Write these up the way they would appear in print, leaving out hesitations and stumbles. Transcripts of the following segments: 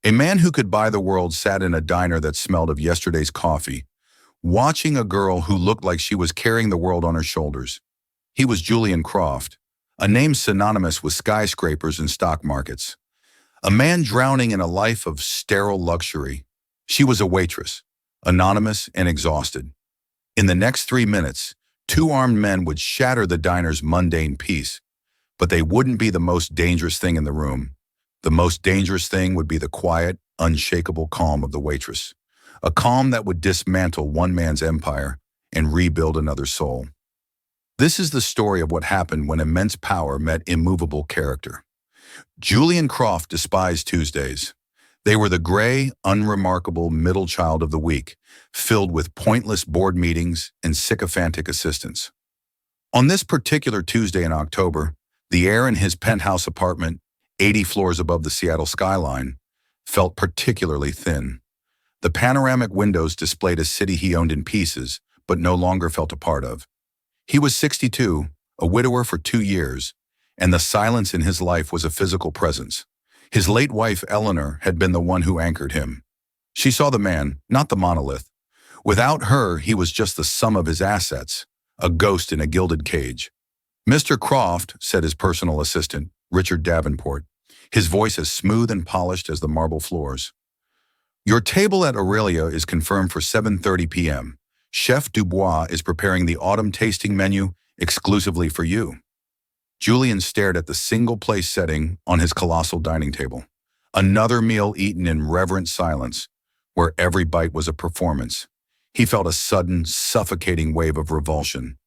A man who could buy the world sat in a diner that smelled of yesterday's coffee, watching a girl who looked like she was carrying the world on her shoulders. He was Julian Croft, a name synonymous with skyscrapers and stock markets. A man drowning in a life of sterile luxury. She was a waitress, anonymous and exhausted. In the next 3 minutes, two armed men would shatter the diner's mundane peace, but they wouldn't be the most dangerous thing in the room. The most dangerous thing would be the quiet, unshakable calm of the waitress, a calm that would dismantle one man's empire and rebuild another's soul. This is the story of what happened when immense power met immovable character. Julian Croft despised Tuesdays. They were the gray, unremarkable middle child of the week, filled with pointless board meetings and sycophantic assistants. On this particular Tuesday in October, the air in his penthouse apartment, 80 floors above the Seattle skyline, felt particularly thin. The panoramic windows displayed a city he owned in pieces, but no longer felt a part of. He was 62, a widower for 2 years, and the silence in his life was a physical presence. His late wife, Eleanor, had been the one who anchored him. She saw the man, not the monolith. Without her, he was just the sum of his assets, a ghost in a gilded cage. "Mr. Croft," said his personal assistant, Richard Davenport, his voice as smooth and polished as the marble floors. "Your table at Aurelia is confirmed for 7:30 p.m. Chef Dubois is preparing the autumn tasting menu exclusively for you." Julian stared at the single-place setting on his colossal dining table. Another meal eaten in reverent silence, where every bite was a performance. He felt a sudden, suffocating wave of revulsion.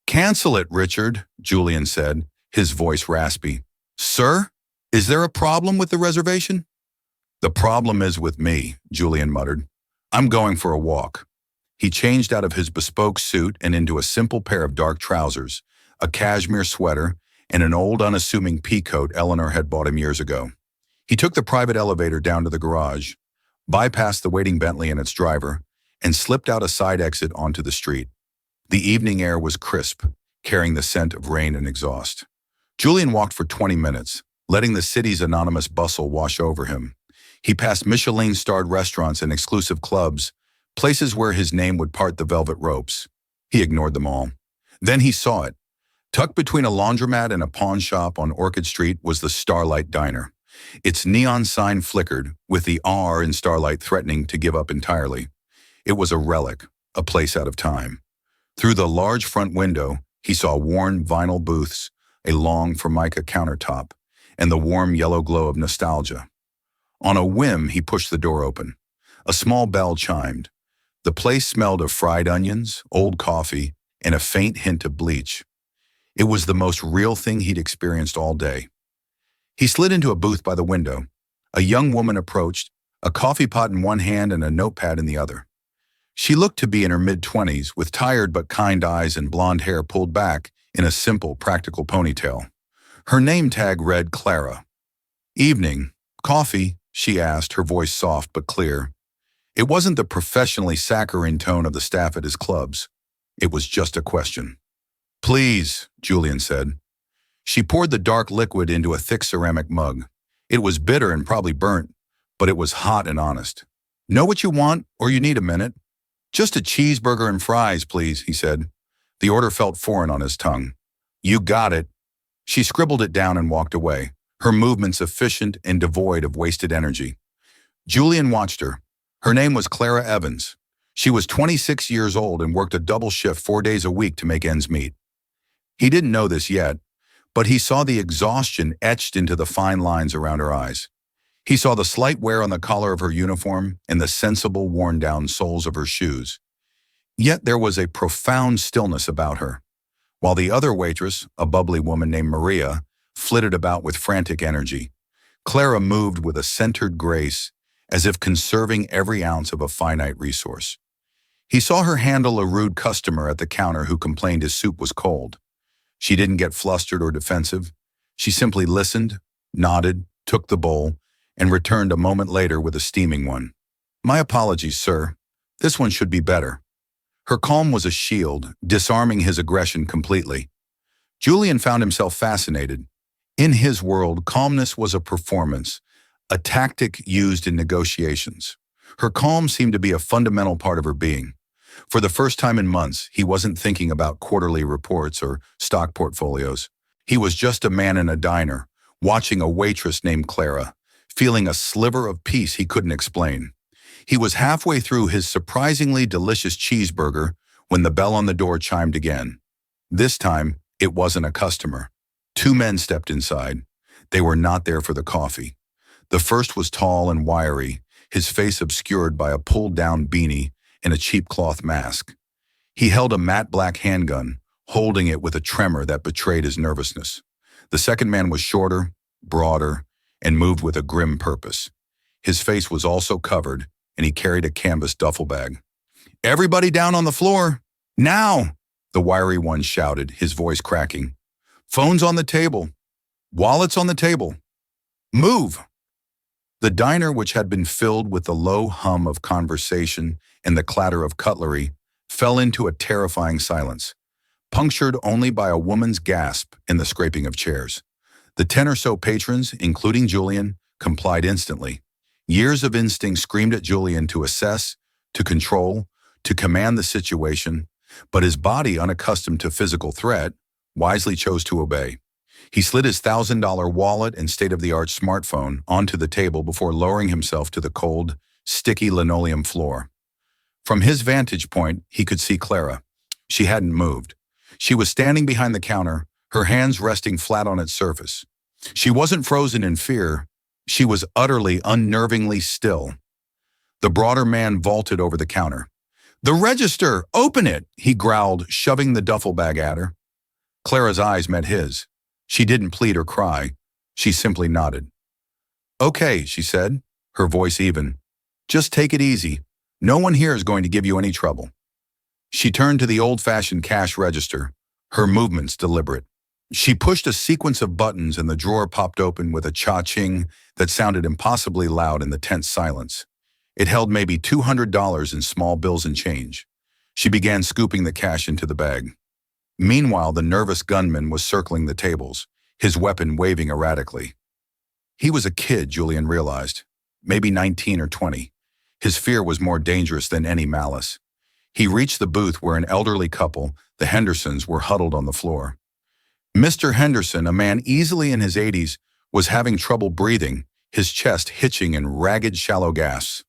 "Cancel it, Richard," Julian said, his voice raspy. "Sir, is there a problem with the reservation?" "The problem is with me," Julian muttered. "I'm going for a walk." He changed out of his bespoke suit and into a simple pair of dark trousers, a cashmere sweater, and an old unassuming peacoat Eleanor had bought him years ago. He took the private elevator down to the garage, bypassed the waiting Bentley and its driver, and slipped out a side exit onto the street. The evening air was crisp, carrying the scent of rain and exhaust. Julian walked for 20 minutes, letting the city's anonymous bustle wash over him. He passed Michelin-starred restaurants and exclusive clubs, places where his name would part the velvet ropes. He ignored them all. Then he saw it. Tucked between a laundromat and a pawn shop on Orchid Street was the Starlight Diner. Its neon sign flickered, with the R in Starlight threatening to give up entirely. It was a relic, a place out of time. Through the large front window, he saw worn vinyl booths, a long Formica countertop, and the warm yellow glow of nostalgia. On a whim, he pushed the door open. A small bell chimed. The place smelled of fried onions, old coffee, and a faint hint of bleach. It was the most real thing he'd experienced all day. He slid into a booth by the window. A young woman approached, a coffee pot in one hand and a notepad in the other. She looked to be in her mid-20s, with tired but kind eyes and blonde hair pulled back in a simple, practical ponytail. Her name tag read Clara. "Evening. Coffee?" she asked, her voice soft but clear. It wasn't the professionally saccharine tone of the staff at his clubs. It was just a question. "Please," Julian said. She poured the dark liquid into a thick ceramic mug. It was bitter and probably burnt, but it was hot and honest. "Know what you want, or you need a minute?" "Just a cheeseburger and fries, please," he said. The order felt foreign on his tongue. "You got it." She scribbled it down and walked away, her movements efficient and devoid of wasted energy. Julian watched her. Her name was Clara Evans. She was 26 years old and worked a double shift 4 days a week to make ends meet. He didn't know this yet, but he saw the exhaustion etched into the fine lines around her eyes. He saw the slight wear on the collar of her uniform and the sensible, worn-down soles of her shoes. Yet there was a profound stillness about her. While the other waitress, a bubbly woman named Maria, flitted about with frantic energy, Clara moved with a centered grace, as if conserving every ounce of a finite resource. He saw her handle a rude customer at the counter who complained his soup was cold. She didn't get flustered or defensive. She simply listened, nodded, took the bowl, and returned a moment later with a steaming one. "My apologies, sir. This one should be better." Her calm was a shield, disarming his aggression completely. Julian found himself fascinated. In his world, calmness was a performance, a tactic used in negotiations. Her calm seemed to be a fundamental part of her being. For the first time in months, he wasn't thinking about quarterly reports or stock portfolios. He was just a man in a diner, watching a waitress named Clara, feeling a sliver of peace he couldn't explain. He was halfway through his surprisingly delicious cheeseburger when the bell on the door chimed again. This time, it wasn't a customer. Two men stepped inside. They were not there for the coffee. The first was tall and wiry, his face obscured by a pulled-down beanie and a cheap cloth mask. He held a matte black handgun, holding it with a tremor that betrayed his nervousness. The second man was shorter, broader, and moved with a grim purpose. His face was also covered, and he carried a canvas duffel bag. "Everybody down on the floor! Now!" the wiry one shouted, his voice cracking. "Phones on the table. Wallets on the table. Move!" The diner, which had been filled with the low hum of conversation and the clatter of cutlery, fell into a terrifying silence, punctured only by a woman's gasp and the scraping of chairs. The 10 or so patrons, including Julian, complied instantly. Years of instinct screamed at Julian to assess, to control, to command the situation, but his body, unaccustomed to physical threat, wisely chose to obey. He slid his $1,000 wallet and state-of-the-art smartphone onto the table before lowering himself to the cold, sticky linoleum floor. From his vantage point, he could see Clara. She hadn't moved. She was standing behind the counter, her hands resting flat on its surface. She wasn't frozen in fear. She was utterly, unnervingly still. The broader man vaulted over the counter. "The register! Open it!" he growled, shoving the duffel bag at her. Clara's eyes met his. She didn't plead or cry. She simply nodded. "Okay," she said, her voice even. "Just take it easy. No one here is going to give you any trouble." She turned to the old-fashioned cash register, her movements deliberate. She pushed a sequence of buttons and the drawer popped open with a cha-ching that sounded impossibly loud in the tense silence. It held maybe $200 in small bills and change. She began scooping the cash into the bag. Meanwhile, the nervous gunman was circling the tables, his weapon waving erratically. He was a kid, Julian realized, maybe 19 or 20. His fear was more dangerous than any malice. He reached the booth where an elderly couple, the Hendersons, were huddled on the floor. Mr. Henderson, a man easily in his 80s, was having trouble breathing, his chest hitching in ragged, shallow gasps.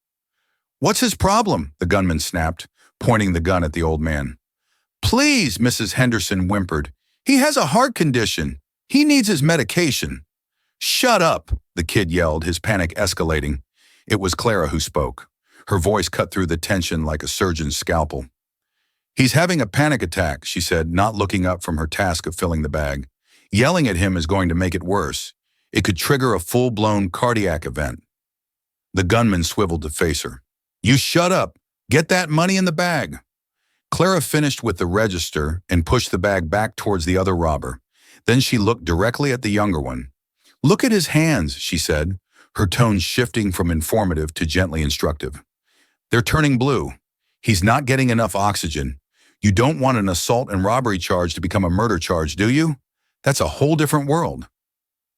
"What's his problem?" the gunman snapped, pointing the gun at the old man. "Please," Mrs. Henderson whimpered. "He has a heart condition. He needs his medication." "Shut up," the kid yelled, his panic escalating. It was Clara who spoke. Her voice cut through the tension like a surgeon's scalpel. "He's having a panic attack," she said, not looking up from her task of filling the bag. "Yelling at him is going to make it worse. It could trigger a full-blown cardiac event." The gunman swiveled to face her. "You shut up. Get that money in the bag." Clara finished with the register and pushed the bag back towards the other robber. Then she looked directly at the younger one. "Look at his hands," she said, her tone shifting from informative to gently instructive. "They're turning blue. He's not getting enough oxygen. You don't want an assault and robbery charge to become a murder charge, do you? That's a whole different world."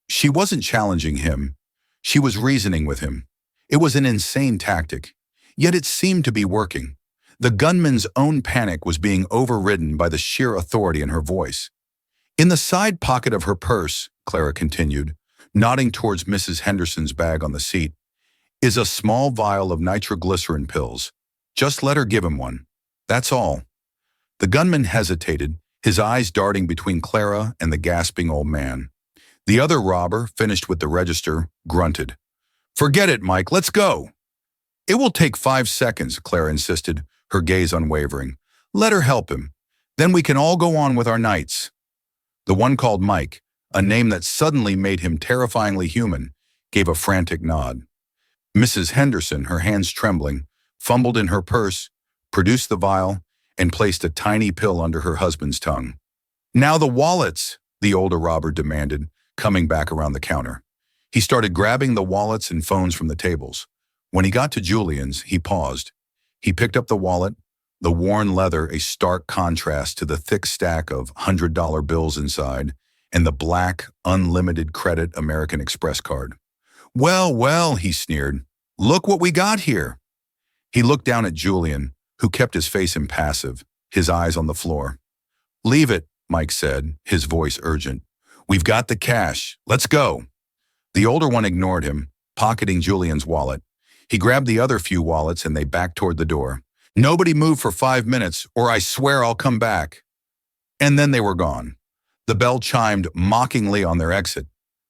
She wasn't challenging him. She was reasoning with him. It was an insane tactic, yet it seemed to be working. The gunman's own panic was being overridden by the sheer authority in her voice. "In the side pocket of her purse," Clara continued, nodding towards Mrs. Henderson's bag on the seat, "is a small vial of nitroglycerin pills. Just let her give him one. That's all." The gunman hesitated, his eyes darting between Clara and the gasping old man. The other robber, finished with the register, grunted. "Forget it, Mike. Let's go." "It will take 5 seconds," Clara insisted, her gaze unwavering. "Let her help him. Then we can all go on with our nights." The one called Mike, a name that suddenly made him terrifyingly human, gave a frantic nod. Mrs. Henderson, her hands trembling, fumbled in her purse, produced the vial, and placed a tiny pill under her husband's tongue. "Now the wallets," the older robber demanded, coming back around the counter. He started grabbing the wallets and phones from the tables. When he got to Julian's, he paused. He picked up the wallet, the worn leather a stark contrast to the thick stack of $100 bills inside, and the black, unlimited credit American Express card. Well, well, he sneered. Look what we got here. He looked down at Julian, who kept his face impassive, his eyes on the floor. Leave it, Mike said, his voice urgent. We've got the cash. Let's go. The older one ignored him, pocketing Julian's wallet. He grabbed the other few wallets and they backed toward the door. Nobody move for 5 minutes, or I swear I'll come back. And then they were gone. The bell chimed mockingly on their exit.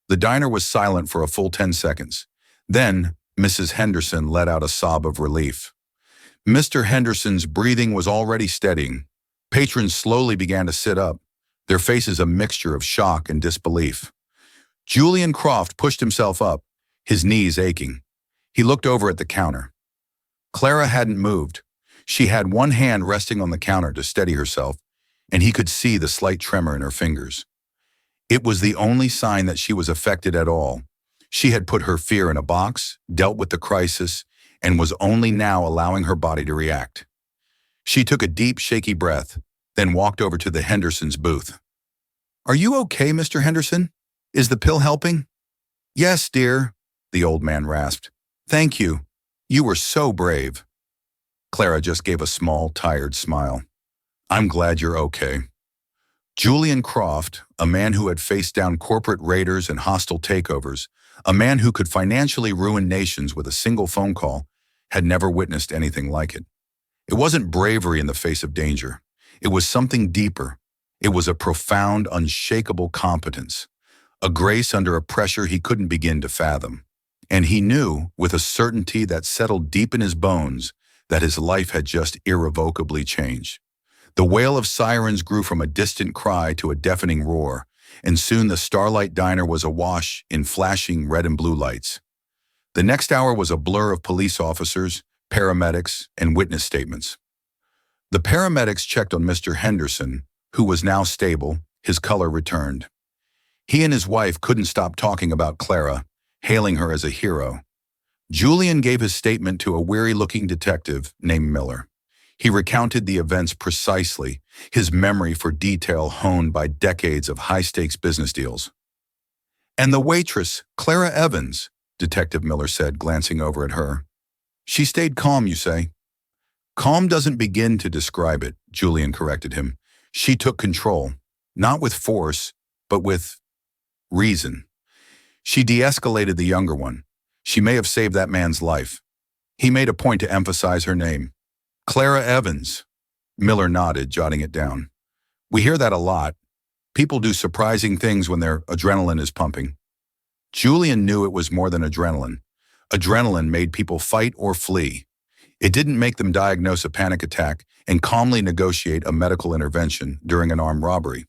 The diner was silent for a full 10 seconds. Then, Mrs. Henderson let out a sob of relief. Mr. Henderson's breathing was already steadying. Patrons slowly began to sit up, their faces a mixture of shock and disbelief. Julian Croft pushed himself up, his knees aching. He looked over at the counter. Clara hadn't moved. She had one hand resting on the counter to steady herself, and he could see the slight tremor in her fingers. It was the only sign that she was affected at all. She had put her fear in a box, dealt with the crisis, and was only now allowing her body to react. She took a deep, shaky breath, then walked over to the Hendersons' booth. Are you okay, Mr. Henderson? Is the pill helping? Yes, dear, the old man rasped. Thank you. You were so brave. Clara just gave a small, tired smile. I'm glad you're okay. Julian Croft, a man who had faced down corporate raiders and hostile takeovers, a man who could financially ruin nations with a single phone call, had never witnessed anything like it. It wasn't bravery in the face of danger. It was something deeper. It was a profound, unshakable competence, a grace under a pressure he couldn't begin to fathom. And he knew, with a certainty that settled deep in his bones, that his life had just irrevocably changed. The wail of sirens grew from a distant cry to a deafening roar, and soon the Starlight Diner was awash in flashing red and blue lights. The next hour was a blur of police officers, paramedics, and witness statements. The paramedics checked on Mr. Henderson, who was now stable, his color returned. He and his wife couldn't stop talking about Clara, hailing her as a hero. Julian gave his statement to a weary-looking detective named Miller. He recounted the events precisely, his memory for detail honed by decades of high-stakes business deals. And the waitress, Clara Evans, Detective Miller said, glancing over at her. She stayed calm, you say? Calm doesn't begin to describe it, Julian corrected him. She took control, not with force, but with reason. She de-escalated the younger one. She may have saved that man's life. He made a point to emphasize her name. Clara Evans. Miller nodded, jotting it down. We hear that a lot. People do surprising things when their adrenaline is pumping. Julian knew it was more than adrenaline. Adrenaline made people fight or flee. It didn't make them diagnose a panic attack and calmly negotiate a medical intervention during an armed robbery.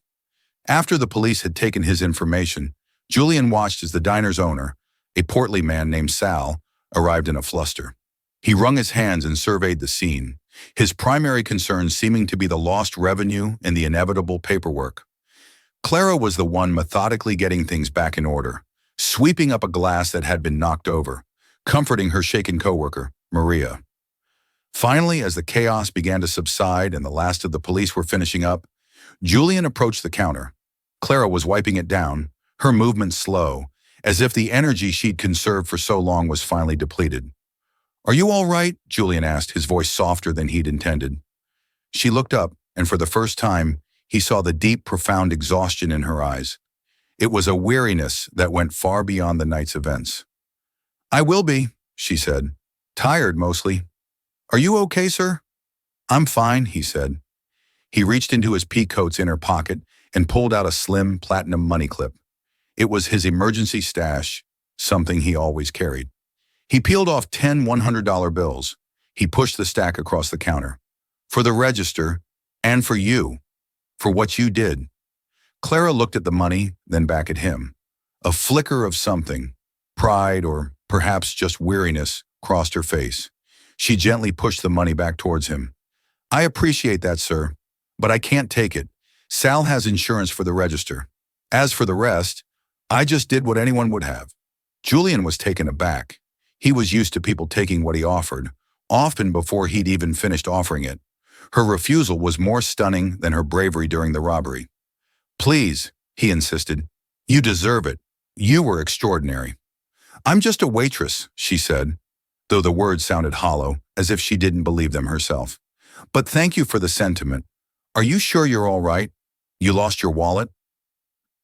After the police had taken his information, Julian watched as the diner's owner, a portly man named Sal, arrived in a fluster. He wrung his hands and surveyed the scene, his primary concern seeming to be the lost revenue and the inevitable paperwork. Clara was the one methodically getting things back in order, sweeping up a glass that had been knocked over, comforting her shaken coworker, Maria. Finally, as the chaos began to subside and the last of the police were finishing up, Julian approached the counter. Clara was wiping it down, her movements slow, as if the energy she'd conserved for so long was finally depleted. Are you all right? Julian asked, his voice softer than he'd intended. She looked up, and for the first time, he saw the deep, profound exhaustion in her eyes. It was a weariness that went far beyond the night's events. I will be, she said. Tired, mostly. Are you okay, sir? I'm fine, he said. He reached into his pea coat's inner pocket and pulled out a slim, platinum money clip. It was his emergency stash, something he always carried. He peeled off 10 $100 bills. He pushed the stack across the counter. For the register, and for you, for what you did. Clara looked at the money, then back at him. A flicker of something, pride or perhaps just weariness, crossed her face. She gently pushed the money back towards him. I appreciate that, sir, but I can't take it. Sal has insurance for the register. As for the rest, I just did what anyone would have. Julian was taken aback. He was used to people taking what he offered, often before he'd even finished offering it. Her refusal was more stunning than her bravery during the robbery. Please, he insisted. You deserve it. You were extraordinary. I'm just a waitress, she said, though the words sounded hollow, as if she didn't believe them herself. But thank you for the sentiment. Are you sure you're all right? You lost your wallet?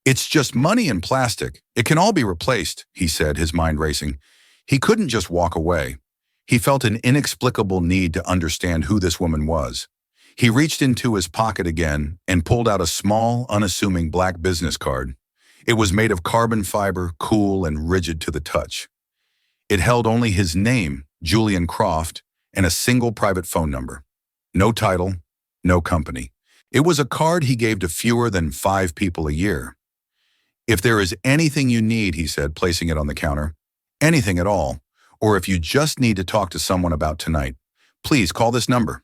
It's just money and plastic. It can all be replaced, he said, his mind racing. He couldn't just walk away. He felt an inexplicable need to understand who this woman was. He reached into his pocket again and pulled out a small, unassuming black business card. It was made of carbon fiber, cool and rigid to the touch. It held only his name, Julian Croft, and a single private phone number. No title, no company. It was a card he gave to fewer than 5 people a year. If there is anything you need, he said, placing it on the counter, anything at all, or if you just need to talk to someone about tonight, please call this number.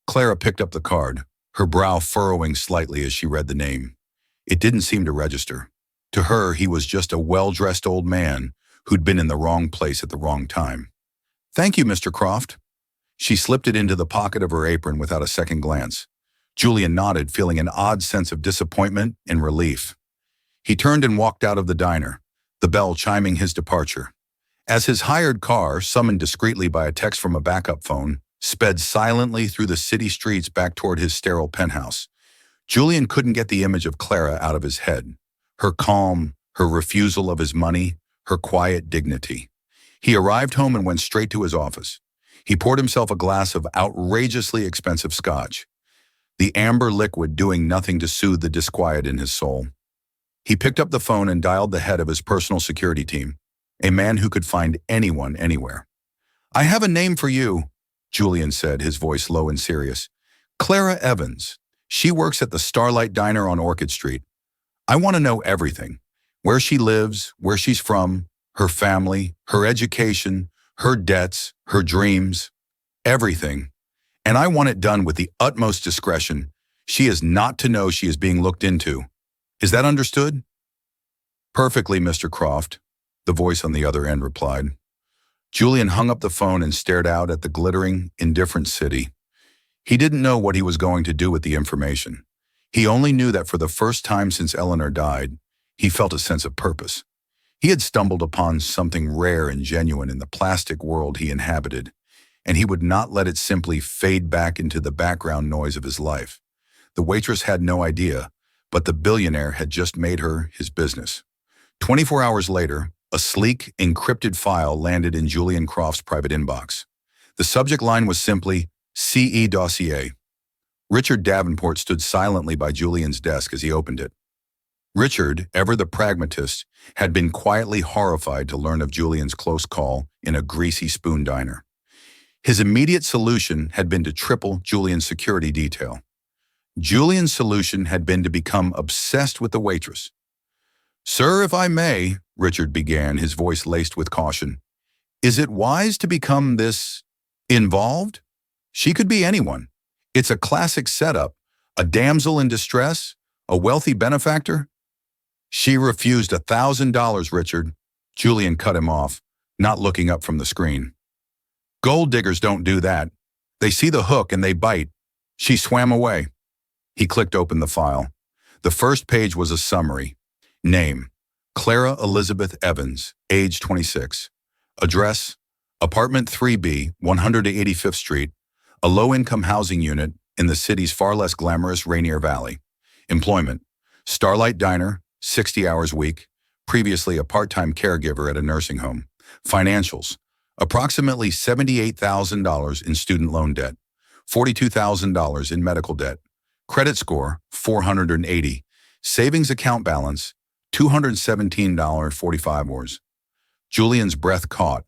Clara picked up the card, her brow furrowing slightly as she read the name. It didn't seem to register. To her, he was just a well-dressed old man who'd been in the wrong place at the wrong time. Thank you, Mr. Croft. She slipped it into the pocket of her apron without a second glance. Julian nodded, feeling an odd sense of disappointment and relief. He turned and walked out of the diner, the bell chiming his departure. As his hired car, summoned discreetly by a text from a backup phone, sped silently through the city streets back toward his sterile penthouse, Julian couldn't get the image of Clara out of his head. Her calm, her refusal of his money, her quiet dignity. He arrived home and went straight to his office. He poured himself a glass of outrageously expensive scotch, the amber liquid doing nothing to soothe the disquiet in his soul. He picked up the phone and dialed the head of his personal security team, a man who could find anyone anywhere. I have a name for you, Julian said, his voice low and serious. Clara Evans. She works at the Starlight Diner on Orchid Street. I want to know everything. Where she lives, where she's from, her family, her education, her debts, her dreams, everything. And I want it done with the utmost discretion. She is not to know she is being looked into. Is that understood? Perfectly, Mr. Croft, the voice on the other end replied. Julian hung up the phone and stared out at the glittering, indifferent city. He didn't know what he was going to do with the information. He only knew that for the first time since Eleanor died, he felt a sense of purpose. He had stumbled upon something rare and genuine in the plastic world he inhabited, and he would not let it simply fade back into the background noise of his life. The waitress had no idea, but the billionaire had just made her his business. 24 hours later, a sleek, encrypted file landed in Julian Croft's private inbox. The subject line was simply, CE dossier. Richard Davenport stood silently by Julian's desk as he opened it. Richard, ever the pragmatist, had been quietly horrified to learn of Julian's close call in a greasy spoon diner. His immediate solution had been to triple Julian's security detail. Julian's solution had been to become obsessed with the waitress. Sir, if I may, Richard began, his voice laced with caution. Is it wise to become this involved? She could be anyone. It's a classic setup, a damsel in distress, a wealthy benefactor. She refused $1,000, Richard. Julian cut him off, not looking up from the screen. Gold diggers don't do that. They see the hook and they bite. She swam away. He clicked open the file. The first page was a summary. Name, Clara Elizabeth Evans, age 26. Address, apartment 3B, 185th Street, a low-income housing unit in the city's far less glamorous Rainier Valley. Employment, Starlight Diner, 60 hours a week, previously a part-time caregiver at a nursing home. Financials, approximately $78,000 in student loan debt, $42,000 in medical debt. Credit score, 480. Savings account balance, $217.45 hours. Julian's breath caught.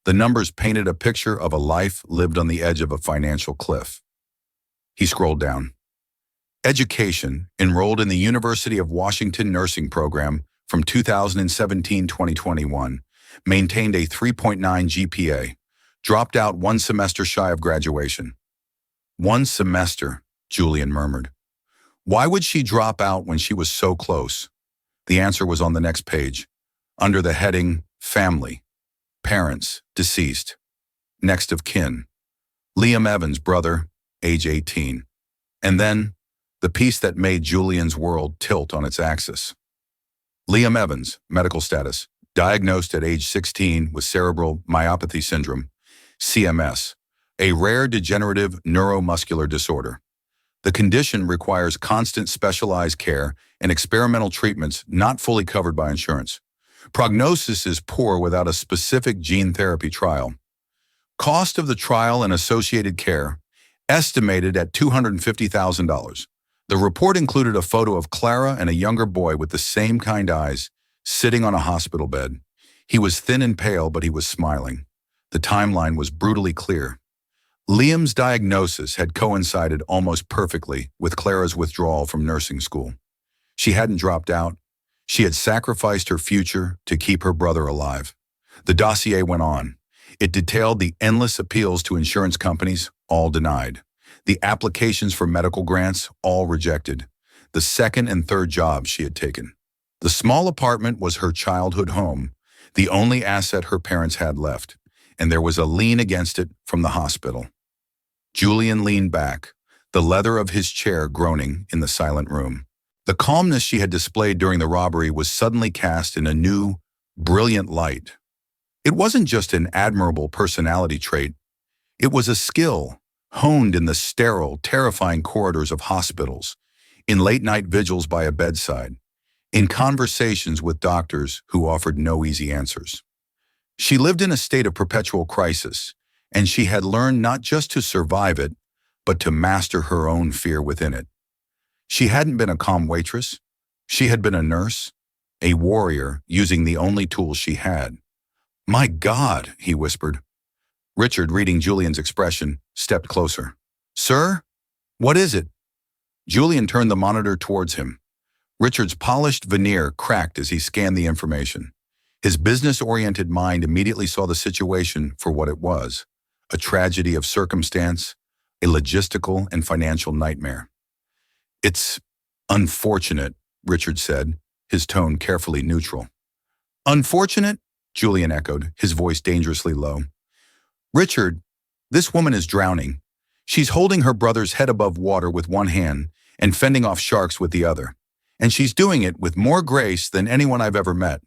The numbers painted a picture of a life lived on the edge of a financial cliff. He scrolled down. Education, enrolled in the University of Washington nursing program from 2017-2021, maintained a 3.9 GPA, dropped out 1 semester shy of graduation. 1 semester, Julian murmured. Why would she drop out when she was so close? The answer was on the next page, under the heading, Family. Parents, deceased. Next of kin. Liam Evans, brother, age 18. And then, the piece that made Julian's world tilt on its axis. Liam Evans, medical status, diagnosed at age 16 with cerebral myopathy syndrome, CMS, a rare degenerative neuromuscular disorder. The condition requires constant specialized care and experimental treatments not fully covered by insurance. Prognosis is poor without a specific gene therapy trial. Cost of the trial and associated care, estimated at $250,000. The report included a photo of Clara and a younger boy with the same kind eyes, sitting on a hospital bed. He was thin and pale, but he was smiling. The timeline was brutally clear. Liam's diagnosis had coincided almost perfectly with Clara's withdrawal from nursing school. She hadn't dropped out. She had sacrificed her future to keep her brother alive. The dossier went on. It detailed the endless appeals to insurance companies, all denied. The applications for medical grants, all rejected. The second and third jobs she had taken. The small apartment was her childhood home, the only asset her parents had left, and there was a lien against it from the hospital. Julian leaned back, the leather of his chair groaning in the silent room. The calmness she had displayed during the robbery was suddenly cast in a new, brilliant light. It wasn't just an admirable personality trait. It was a skill, honed in the sterile, terrifying corridors of hospitals, in late-night vigils by a bedside, in conversations with doctors who offered no easy answers. She lived in a state of perpetual crisis, and she had learned not just to survive it, but to master her own fear within it. She hadn't been a calm waitress. She had been a nurse, a warrior using the only tools she had. "My God," he whispered. Richard, reading Julian's expression, stepped closer. "Sir? What is it?" Julian turned the monitor towards him. Richard's polished veneer cracked as he scanned the information. His business-oriented mind immediately saw the situation for what it was: a tragedy of circumstance, a logistical and financial nightmare. "It's unfortunate," Richard said, his tone carefully neutral. "Unfortunate?" Julian echoed, his voice dangerously low. "Richard, this woman is drowning. She's holding her brother's head above water with one hand and fending off sharks with the other. And she's doing it with more grace than anyone I've ever met.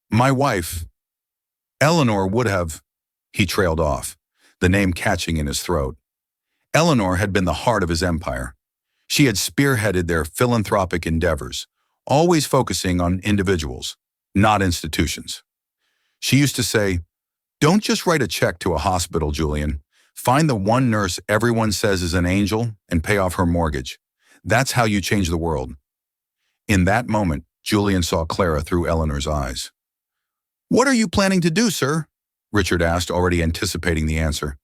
My wife, Eleanor would have," he trailed off, the name catching in his throat. Eleanor had been the heart of his empire. She had spearheaded their philanthropic endeavors, always focusing on individuals, not institutions. She used to say, "Don't just write a check to a hospital, Julian. Find the one nurse everyone says is an angel and pay off her mortgage. That's how you change the world." In that moment, Julian saw Clara through Eleanor's eyes. "What are you planning to do, sir?" Richard asked, already anticipating the answer.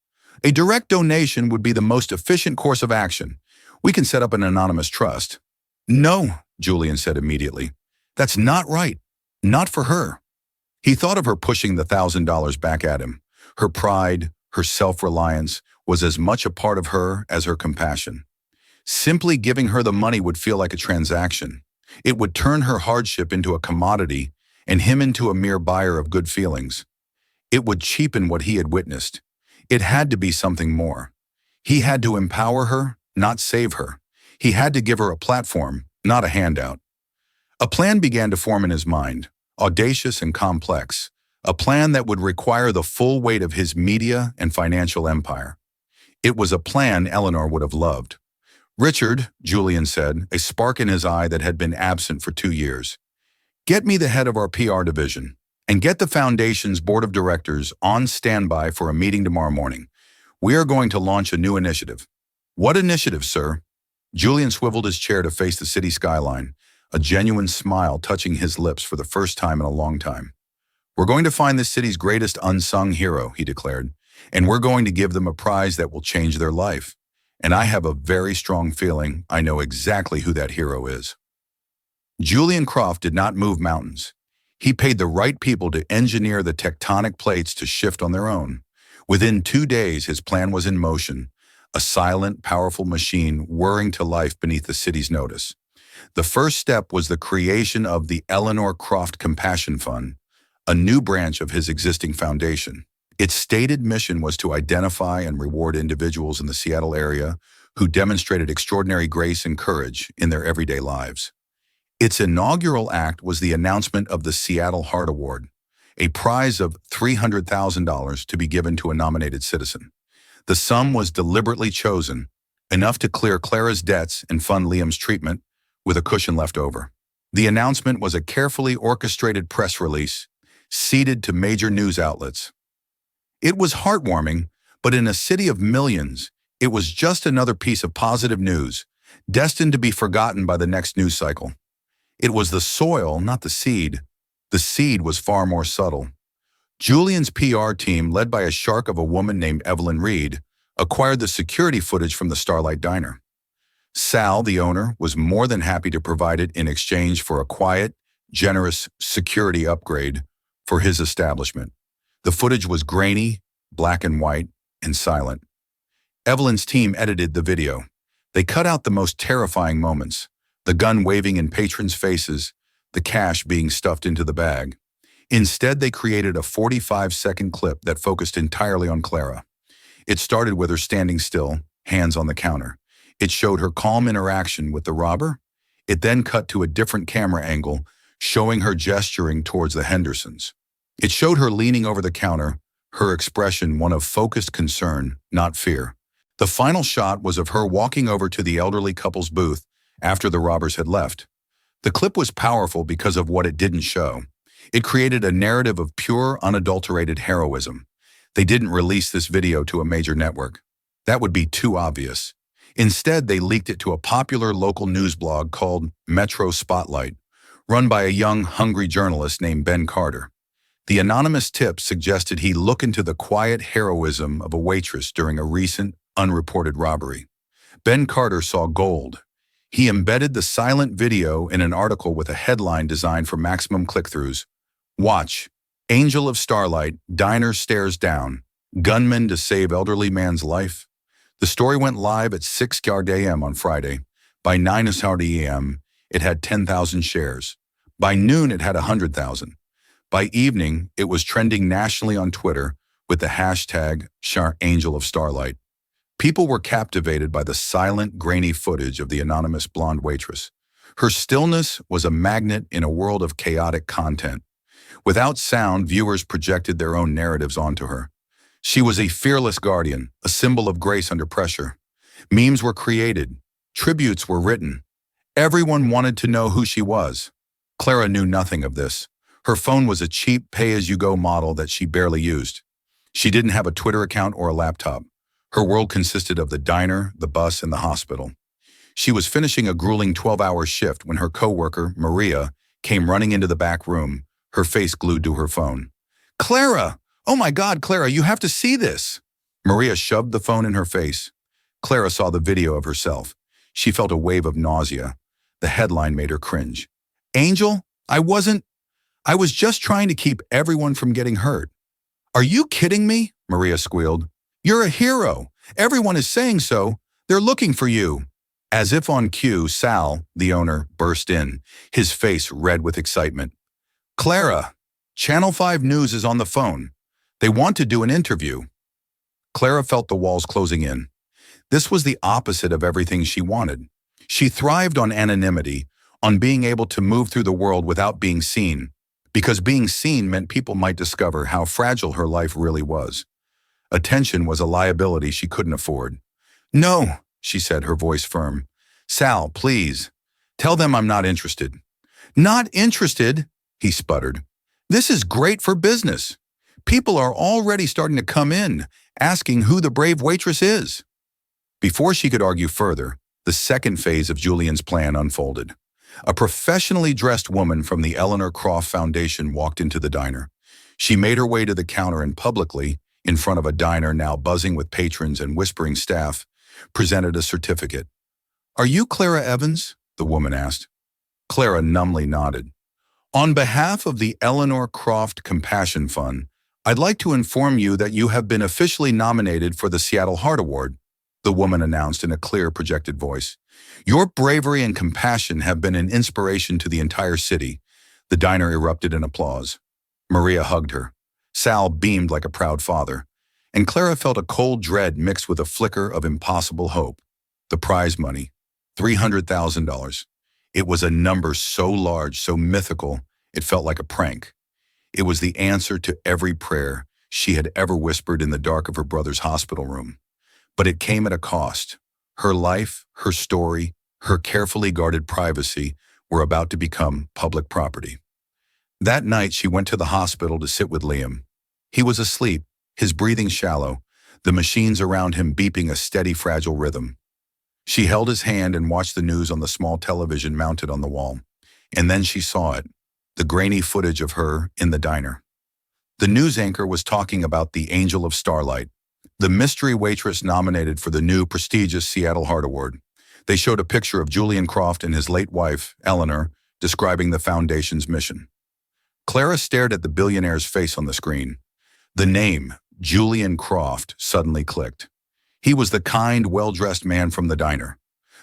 "A direct donation would be the most efficient course of action. We can set up an anonymous trust." "No," Julian said immediately. "That's not right. Not for her." He thought of her pushing the $1,000 back at him. Her pride, her self-reliance, was as much a part of her as her compassion. Simply giving her the money would feel like a transaction. It would turn her hardship into a commodity and him into a mere buyer of good feelings. It would cheapen what he had witnessed. It had to be something more. He had to empower her, not save her. He had to give her a platform, not a handout. A plan began to form in his mind, audacious and complex, a plan that would require the full weight of his media and financial empire. It was a plan Eleanor would have loved. "Richard," Julian said, a spark in his eye that had been absent for 2 years, "get me the head of our PR division, and get the Foundation's board of directors on standby for a meeting tomorrow morning. We are going to launch a new initiative." "What initiative, sir?" Julian swiveled his chair to face the city skyline, a genuine smile touching his lips for the first time in a long time. "We're going to find this city's greatest unsung hero," he declared, "and we're going to give them a prize that will change their life. And I have a very strong feeling I know exactly who that hero is." Julian Croft did not move mountains. He paid the right people to engineer the tectonic plates to shift on their own. Within 2 days, his plan was in motion, a silent, powerful machine whirring to life beneath the city's notice. The first step was the creation of the Eleanor Croft Compassion Fund, a new branch of his existing foundation. Its stated mission was to identify and reward individuals in the Seattle area who demonstrated extraordinary grace and courage in their everyday lives. Its inaugural act was the announcement of the Seattle Heart Award, a prize of $300,000 to be given to a nominated citizen. The sum was deliberately chosen, enough to clear Clara's debts and fund Liam's treatment, with a cushion left over. The announcement was a carefully orchestrated press release, seeded to major news outlets. It was heartwarming, but in a city of millions, it was just another piece of positive news, destined to be forgotten by the next news cycle. It was the soil, not the seed. The seed was far more subtle. Julian's PR team, led by a shark of a woman named Evelyn Reed, acquired the security footage from the Starlight Diner. Sal, the owner, was more than happy to provide it in exchange for a quiet, generous security upgrade for his establishment. The footage was grainy, black and white, and silent. Evelyn's team edited the video. They cut out the most terrifying moments, the gun waving in patrons' faces, the cash being stuffed into the bag. Instead, they created a 45-second clip that focused entirely on Clara. It started with her standing still, hands on the counter. It showed her calm interaction with the robber. It then cut to a different camera angle, showing her gesturing towards the Hendersons. It showed her leaning over the counter, her expression one of focused concern, not fear. The final shot was of her walking over to the elderly couple's booth after the robbers had left. The clip was powerful because of what it didn't show. It created a narrative of pure, unadulterated heroism. They didn't release this video to a major network. That would be too obvious. Instead, they leaked it to a popular local news blog called Metro Spotlight, run by a young, hungry journalist named Ben Carter. The anonymous tip suggested he look into the quiet heroism of a waitress during a recent, unreported robbery. Ben Carter saw gold. He embedded the silent video in an article with a headline designed for maximum click-throughs. Watch, Angel of Starlight, Diner Stares Down, Gunman to Save Elderly Man's Life. The story went live at 6 a.m. on Friday. By 9 a.m., it had 10,000 shares. By noon, it had 100,000. By evening, it was trending nationally on Twitter with the hashtag Angel of Starlight. People were captivated by the silent, grainy footage of the anonymous blonde waitress. Her stillness was a magnet in a world of chaotic content. Without sound, viewers projected their own narratives onto her. She was a fearless guardian, a symbol of grace under pressure. Memes were created. Tributes were written. Everyone wanted to know who she was. Clara knew nothing of this. Her phone was a cheap pay-as-you-go model that she barely used. She didn't have a Twitter account or a laptop. Her world consisted of the diner, the bus, and the hospital. She was finishing a grueling 12-hour shift when her coworker, Maria, came running into the back room, her face glued to her phone. "Clara! Oh my God, Clara, you have to see this!" Maria shoved the phone in her face. Clara saw the video of herself. She felt a wave of nausea. The headline made her cringe. "Angel, I was just trying to keep everyone from getting hurt." "Are you kidding me?" Maria squealed. "You're a hero. Everyone is saying so. They're looking for you." As if on cue, Sal, the owner, burst in, his face red with excitement. "Clara, Channel 5 News is on the phone. They want to do an interview." Clara felt the walls closing in. This was the opposite of everything she wanted. She thrived on anonymity, on being able to move through the world without being seen, because being seen meant people might discover how fragile her life really was. Attention was a liability she couldn't afford. "No," she said, her voice firm. "Sal, please. Tell them I'm not interested." "Not interested?" he sputtered. "This is great for business. People are already starting to come in, asking who the brave waitress is." Before she could argue further, the second phase of Julian's plan unfolded. A professionally dressed woman from the Eleanor Croft Foundation walked into the diner. She made her way to the counter and publicly, in front of a diner now buzzing with patrons and whispering staff, presented a certificate. "Are you Clara Evans?" the woman asked. Clara numbly nodded. "On behalf of the Eleanor Croft Compassion Fund, I'd like to inform you that you have been officially nominated for the Seattle Heart Award," the woman announced in a clear, projected voice. "Your bravery and compassion have been an inspiration to the entire city." The diner erupted in applause. Maria hugged her. Sal beamed like a proud father. And Clara felt a cold dread mixed with a flicker of impossible hope. The prize money, $300,000. It was a number so large, so mythical, it felt like a prank. It was the answer to every prayer she had ever whispered in the dark of her brother's hospital room. But it came at a cost. Her life, her story, her carefully guarded privacy were about to become public property. That night, she went to the hospital to sit with Liam. He was asleep, his breathing shallow, the machines around him beeping a steady, fragile rhythm. She held his hand and watched the news on the small television mounted on the wall. And then she saw it, the grainy footage of her in the diner. The news anchor was talking about the Angel of Starlight, the mystery waitress nominated for the new prestigious Seattle Heart Award. They showed a picture of Julian Croft and his late wife, Eleanor, describing the foundation's mission. Clara stared at the billionaire's face on the screen. The name, Julian Croft, suddenly clicked. He was the kind, well-dressed man from the diner,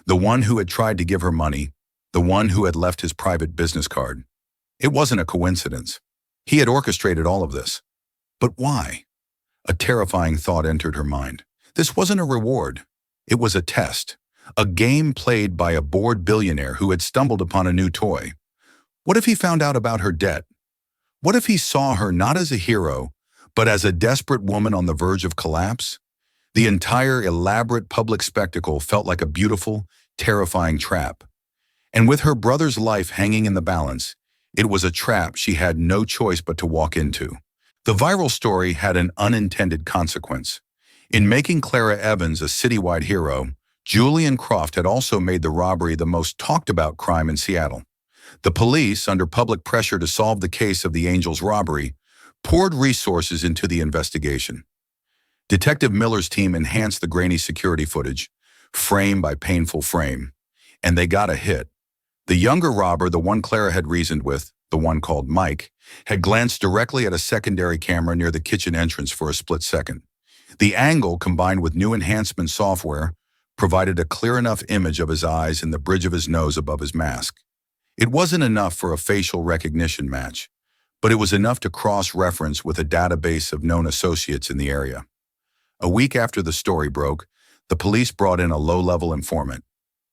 the one who had tried to give her money, the one who had left his private business card. It wasn't a coincidence. He had orchestrated all of this. But why? A terrifying thought entered her mind. This wasn't a reward. It was a test, a game played by a bored billionaire who had stumbled upon a new toy. What if he found out about her debt? What if he saw her not as a hero, but as a desperate woman on the verge of collapse? The entire elaborate public spectacle felt like a beautiful, terrifying trap. And with her brother's life hanging in the balance, it was a trap she had no choice but to walk into. The viral story had an unintended consequence. In making Clara Evans a citywide hero, Julian Croft had also made the robbery the most talked-about crime in Seattle. The police, under public pressure to solve the case of the Angel's robbery, poured resources into the investigation. Detective Miller's team enhanced the grainy security footage, frame by painful frame, and they got a hit. The younger robber, the one Clara had reasoned with, the one called Mike, had glanced directly at a secondary camera near the kitchen entrance for a split second. The angle, combined with new enhancement software, provided a clear enough image of his eyes and the bridge of his nose above his mask. It wasn't enough for a facial recognition match, but it was enough to cross-reference with a database of known associates in the area. A week after the story broke, the police brought in a low-level informant.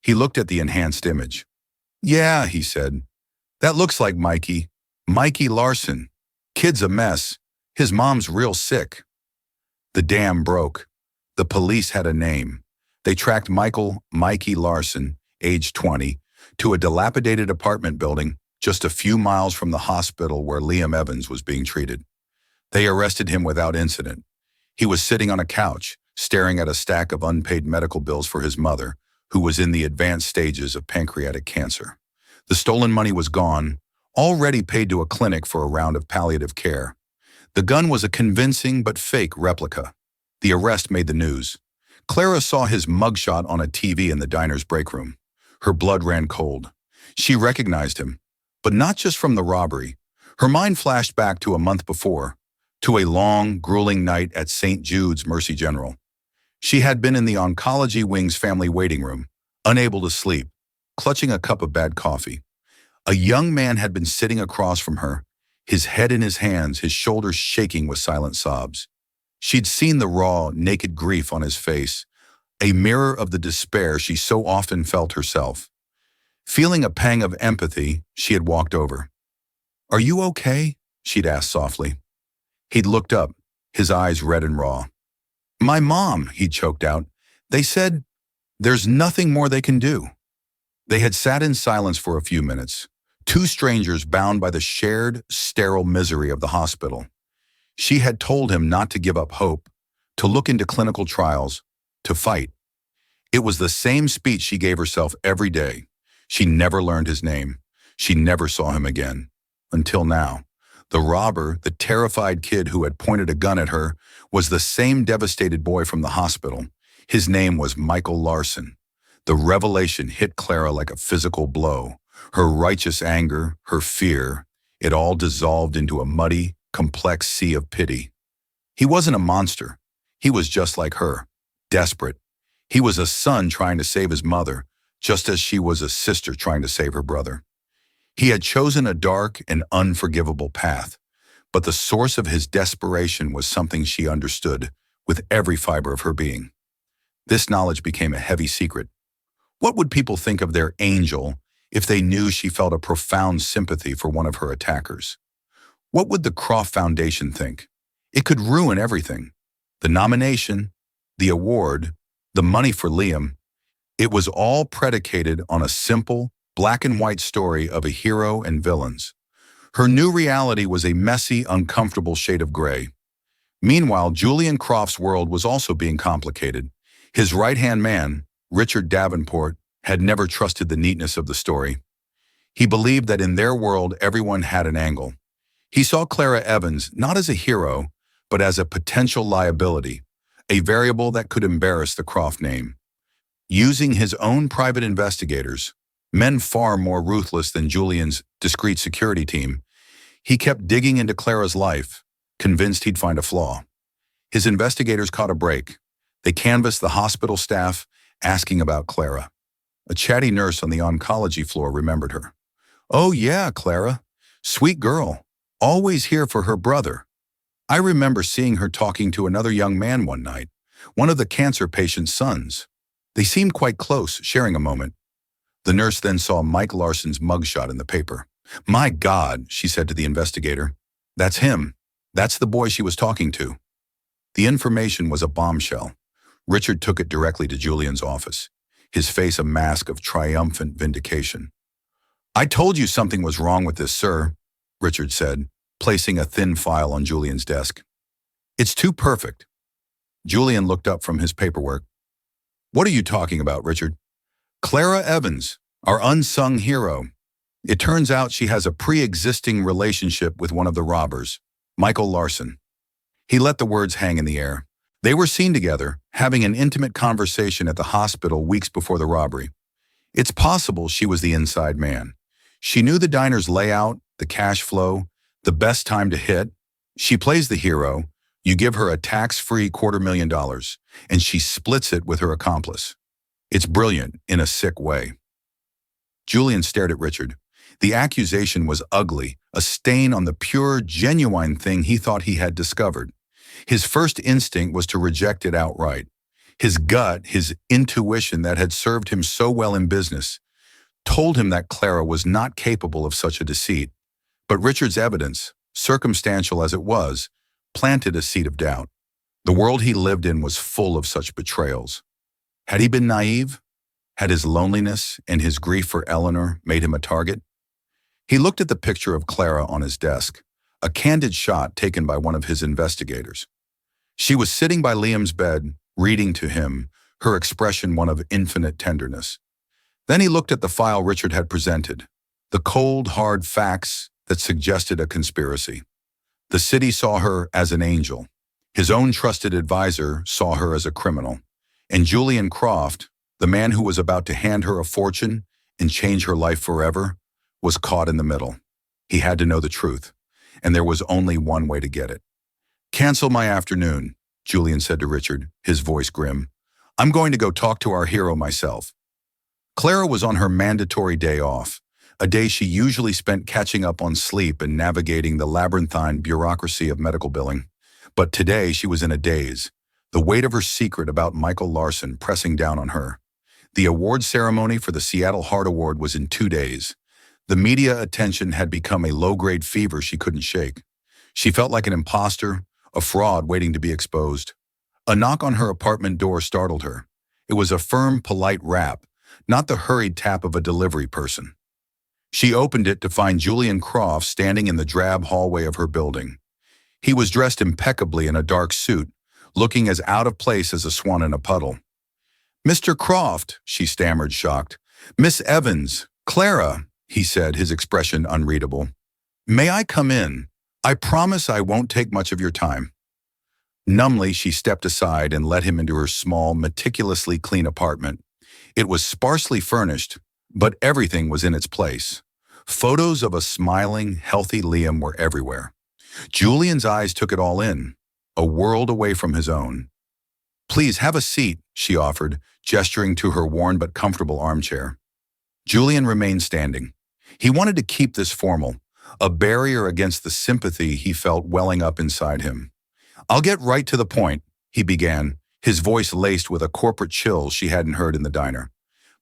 He looked at the enhanced image. "Yeah," he said. "That looks like Mikey. Mikey Larson. Kid's a mess. His mom's real sick." The dam broke. The police had a name. They tracked Mikey Larson, age 20, to a dilapidated apartment building just a few miles from the hospital where Liam Evans was being treated. They arrested him without incident. He was sitting on a couch, staring at a stack of unpaid medical bills for his mother, who was in the advanced stages of pancreatic cancer. The stolen money was gone, already paid to a clinic for a round of palliative care. The gun was a convincing but fake replica. The arrest made the news. Clara saw his mugshot on a TV in the diner's break room. Her blood ran cold. She recognized him, but not just from the robbery. Her mind flashed back to a month before, to a long, grueling night at St. Jude's Mercy General. She had been in the oncology wing's family waiting room, unable to sleep, clutching a cup of bad coffee. A young man had been sitting across from her, his head in his hands, his shoulders shaking with silent sobs. She'd seen the raw, naked grief on his face, a mirror of the despair she so often felt herself. Feeling a pang of empathy, she had walked over. "Are you okay?" she'd asked softly. He'd looked up, his eyes red and raw. "My mom," he choked out. "They said there's nothing more they can do." They had sat in silence for a few minutes, two strangers bound by the shared, sterile misery of the hospital. She had told him not to give up hope, to look into clinical trials, to fight. It was the same speech she gave herself every day. She never learned his name. She never saw him again. Until now. The robber, the terrified kid who had pointed a gun at her, was the same devastated boy from the hospital. His name was Michael Larson. The revelation hit Clara like a physical blow. Her righteous anger, her fear, it all dissolved into a muddy, complex sea of pity. He wasn't a monster. He was just like her, desperate. He was a son trying to save his mother, just as she was a sister trying to save her brother. He had chosen a dark and unforgivable path, but the source of his desperation was something she understood with every fiber of her being. This knowledge became a heavy secret. What would people think of their angel if they knew she felt a profound sympathy for one of her attackers? What would the Croft Foundation think? It could ruin everything. The nomination, the award, the money for Liam. It was all predicated on a simple, black and white story of a hero and villains. Her new reality was a messy, uncomfortable shade of gray. Meanwhile, Julian Croft's world was also being complicated. His right-hand man, Richard Davenport, had never trusted the neatness of the story. He believed that in their world everyone had an angle. He saw Clara Evans not as a hero, but as a potential liability, a variable that could embarrass the Croft name. Using his own private investigators, men far more ruthless than Julian's discreet security team, he kept digging into Clara's life, convinced he'd find a flaw. His investigators caught a break. They canvassed the hospital staff, asking about Clara. A chatty nurse on the oncology floor remembered her. "Oh yeah, Clara. Sweet girl. Always here for her brother. I remember seeing her talking to another young man one night, one of the cancer patient's sons. They seemed quite close, sharing a moment." The nurse then saw Mike Larson's mugshot in the paper. "My God," she said to the investigator. "That's him. That's the boy she was talking to." The information was a bombshell. Richard took it directly to Julian's office, his face a mask of triumphant vindication. "I told you something was wrong with this, sir," Richard said, placing a thin file on Julian's desk. "It's too perfect." Julian looked up from his paperwork. "What are you talking about, Richard?" "Clara Evans, our unsung hero. It turns out she has a pre-existing relationship with one of the robbers, Michael Larson." He let the words hang in the air. They were seen together, having an intimate conversation at the hospital weeks before the robbery. It's possible she was the inside man. She knew the diner's layout, the cash flow, the best time to hit. She plays the hero. You give her a tax-free $250,000, and she splits it with her accomplice. It's brilliant in a sick way. Julian stared at Richard. The accusation was ugly, a stain on the pure, genuine thing he thought he had discovered. His first instinct was to reject it outright. His gut, his intuition that had served him so well in business, told him that Clara was not capable of such a deceit. But Richard's evidence, circumstantial as it was, planted a seed of doubt. The world he lived in was full of such betrayals. Had he been naive? Had his loneliness and his grief for Eleanor made him a target? He looked at the picture of Clara on his desk, a candid shot taken by one of his investigators. She was sitting by Liam's bed, reading to him, her expression one of infinite tenderness. Then he looked at the file Richard had presented, the cold, hard facts that suggested a conspiracy. The city saw her as an angel. His own trusted advisor saw her as a criminal. And Julian Croft, the man who was about to hand her a fortune and change her life forever, was caught in the middle. He had to know the truth, and there was only one way to get it. "Cancel my afternoon," Julian said to Richard, his voice grim. "I'm going to go talk to our hero myself." Clara was on her mandatory day off, a day she usually spent catching up on sleep and navigating the labyrinthine bureaucracy of medical billing. But today she was in a daze, the weight of her secret about Michael Larson pressing down on her. The award ceremony for the Seattle Heart Award was in 2 days. The media attention had become a low-grade fever she couldn't shake. She felt like an imposter, a fraud waiting to be exposed. A knock on her apartment door startled her. It was a firm, polite rap, not the hurried tap of a delivery person. She opened it to find Julian Croft standing in the drab hallway of her building. He was dressed impeccably in a dark suit, looking as out of place as a swan in a puddle. "Mr. Croft," she stammered, shocked. "Miss Evans, Clara," he said, his expression unreadable. "May I come in? I promise I won't take much of your time." Numbly, she stepped aside and led him into her small, meticulously clean apartment. It was sparsely furnished, but everything was in its place. Photos of a smiling, healthy Liam were everywhere. Julian's eyes took it all in, a world away from his own. "Please have a seat," she offered, gesturing to her worn but comfortable armchair. Julian remained standing. He wanted to keep this formal, a barrier against the sympathy he felt welling up inside him. "I'll get right to the point," he began, his voice laced with a corporate chill she hadn't heard in the diner.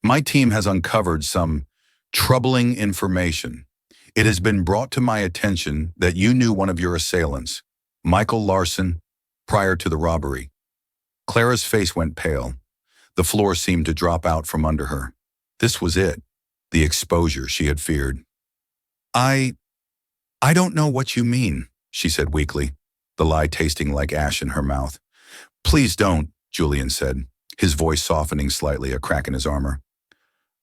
"My team has uncovered some troubling information. It has been brought to my attention that you knew one of your assailants, Michael Larson, prior to the robbery. Clara's face went pale. The floor seemed to drop out from under her. This was it, the exposure she had feared. I don't know what you mean, she said weakly, the lie tasting like ash in her mouth. Please don't, Julian said, his voice softening slightly, a crack in his armor.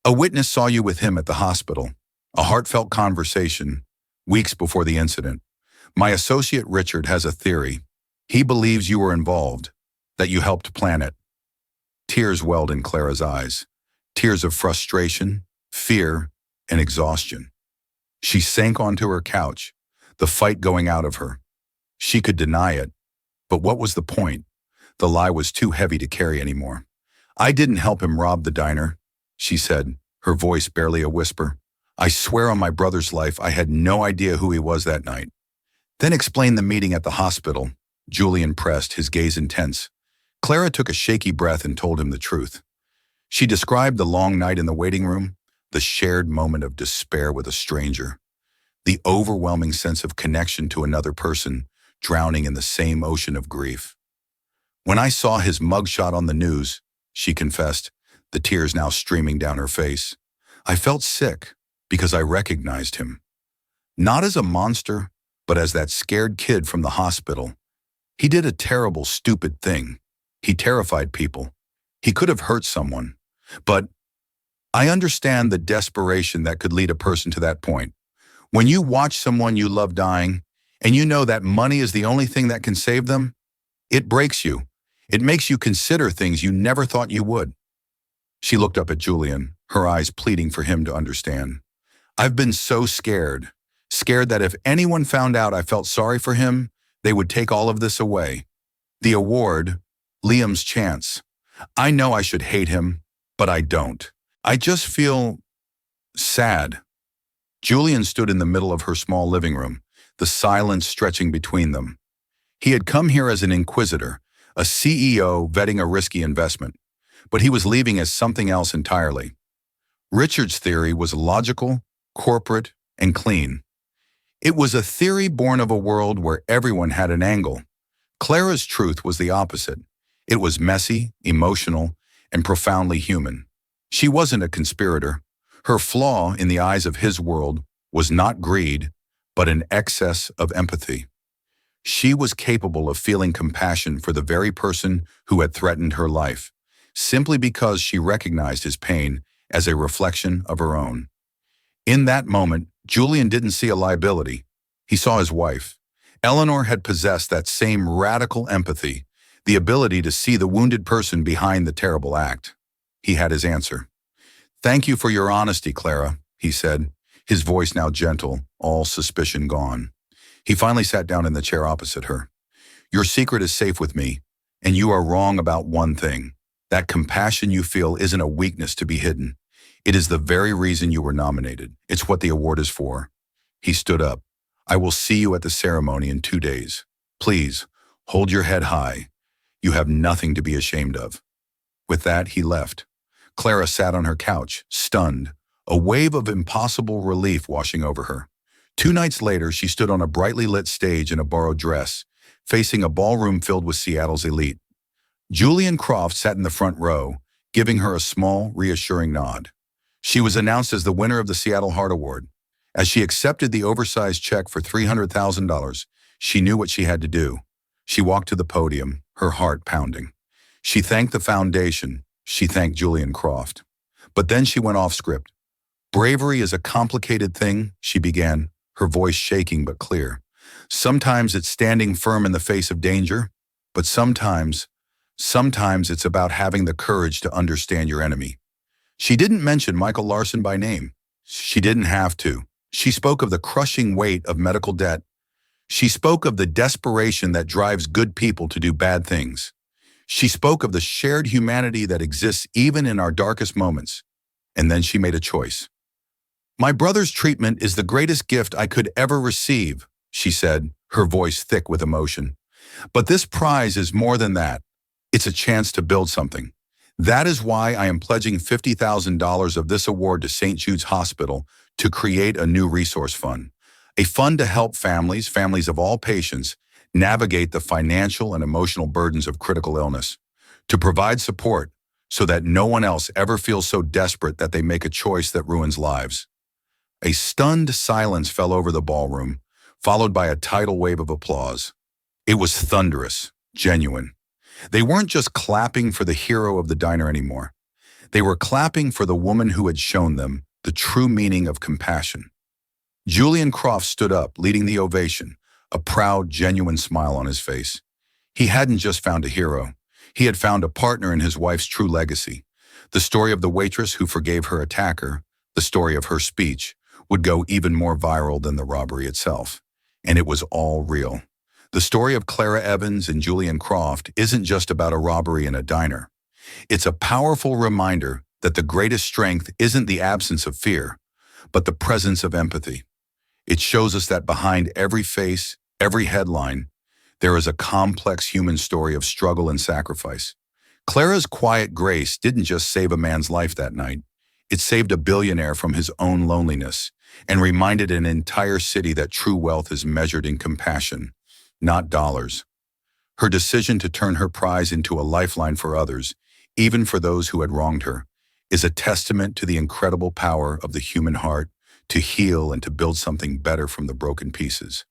A witness saw you with him at the hospital. A heartfelt conversation, weeks before the incident. My associate Richard has a theory. He believes you were involved, that you helped plan it. Tears welled in Clara's eyes, tears of frustration, fear, and exhaustion. She sank onto her couch, the fight going out of her. She could deny it, but what was the point? The lie was too heavy to carry anymore. I didn't help him rob the diner, she said, her voice barely a whisper. I swear on my brother's life I had no idea who he was that night. Then explain the meeting at the hospital, Julian pressed, his gaze intense. Clara took a shaky breath and told him the truth. She described the long night in the waiting room, the shared moment of despair with a stranger, the overwhelming sense of connection to another person, drowning in the same ocean of grief. When I saw his mugshot on the news, she confessed, the tears now streaming down her face, I felt sick because I recognized him. Not as a monster, but as that scared kid from the hospital. He did a terrible, stupid thing. He terrified people. He could have hurt someone. But I understand the desperation that could lead a person to that point. When you watch someone you love dying, and you know that money is the only thing that can save them, it breaks you. It makes you consider things you never thought you would. She looked up at Julian, her eyes pleading for him to understand. I've been so scared that if anyone found out I felt sorry for him, they would take all of this away. The award, Liam's chance. I know I should hate him, but I don't. I just feel sad. Julian stood in the middle of her small living room, the silence stretching between them. He had come here as an inquisitor, a CEO vetting a risky investment, but he was leaving as something else entirely. Richard's theory was logical, corporate, and clean. It was a theory born of a world where everyone had an angle. Clara's truth was the opposite. It was messy, emotional, and profoundly human. She wasn't a conspirator. Her flaw in the eyes of his world was not greed, but an excess of empathy. She was capable of feeling compassion for the very person who had threatened her life, simply because she recognized his pain as a reflection of her own. In that moment, Julian didn't see a liability. He saw his wife. Eleanor had possessed that same radical empathy, the ability to see the wounded person behind the terrible act. He had his answer. Thank you for your honesty, Clara, he said, his voice now gentle, all suspicion gone. He finally sat down in the chair opposite her. Your secret is safe with me, and you are wrong about one thing. That compassion you feel isn't a weakness to be hidden. It is the very reason you were nominated. It's what the award is for. He stood up. I will see you at the ceremony in 2 days. Please, hold your head high. You have nothing to be ashamed of. With that, he left. Clara sat on her couch, stunned, a wave of impossible relief washing over her. 2 nights later, she stood on a brightly lit stage in a borrowed dress, facing a ballroom filled with Seattle's elite. Julian Croft sat in the front row, giving her a small, reassuring nod. She was announced as the winner of the Seattle Heart Award. As she accepted the oversized check for $300,000, she knew what she had to do. She walked to the podium, her heart pounding. She thanked the foundation. She thanked Julian Croft. But then she went off script. Bravery is a complicated thing, she began, her voice shaking but clear. Sometimes it's standing firm in the face of danger, but sometimes it's about having the courage to understand your enemy. She didn't mention Michael Larson by name. She didn't have to. She spoke of the crushing weight of medical debt. She spoke of the desperation that drives good people to do bad things. She spoke of the shared humanity that exists even in our darkest moments. And then she made a choice. My brother's treatment is the greatest gift I could ever receive, she said, her voice thick with emotion. But this prize is more than that. It's a chance to build something. That is why I am pledging $50,000 of this award to St. Jude's Hospital to create a new resource fund, a fund to help families of all patients, navigate the financial and emotional burdens of critical illness, to provide support so that no one else ever feels so desperate that they make a choice that ruins lives. A stunned silence fell over the ballroom, followed by a tidal wave of applause. It was thunderous, genuine. They weren't just clapping for the hero of the diner anymore. They were clapping for the woman who had shown them the true meaning of compassion. Julian Croft stood up, leading the ovation, a proud, genuine smile on his face. He hadn't just found a hero. He had found a partner in his wife's true legacy. The story of the waitress who forgave her attacker, the story of her speech, would go even more viral than the robbery itself. And it was all real. The story of Clara Evans and Julian Croft isn't just about a robbery in a diner. It's a powerful reminder that the greatest strength isn't the absence of fear, but the presence of empathy. It shows us that behind every face, every headline, there is a complex human story of struggle and sacrifice. Clara's quiet grace didn't just save a man's life that night. It saved a billionaire from his own loneliness and reminded an entire city that true wealth is measured in compassion, not dollars. Her decision to turn her prize into a lifeline for others, even for those who had wronged her, is a testament to the incredible power of the human heart to heal and to build something better from the broken pieces.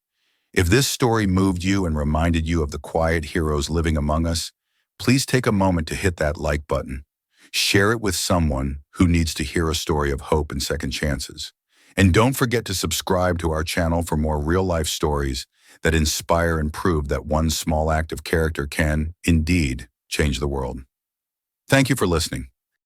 If this story moved you and reminded you of the quiet heroes living among us, please take a moment to hit that like button. Share it with someone who needs to hear a story of hope and second chances. And don't forget to subscribe to our channel for more real-life stories that inspire and prove that one small act of character can, indeed, change the world. Thank you for listening.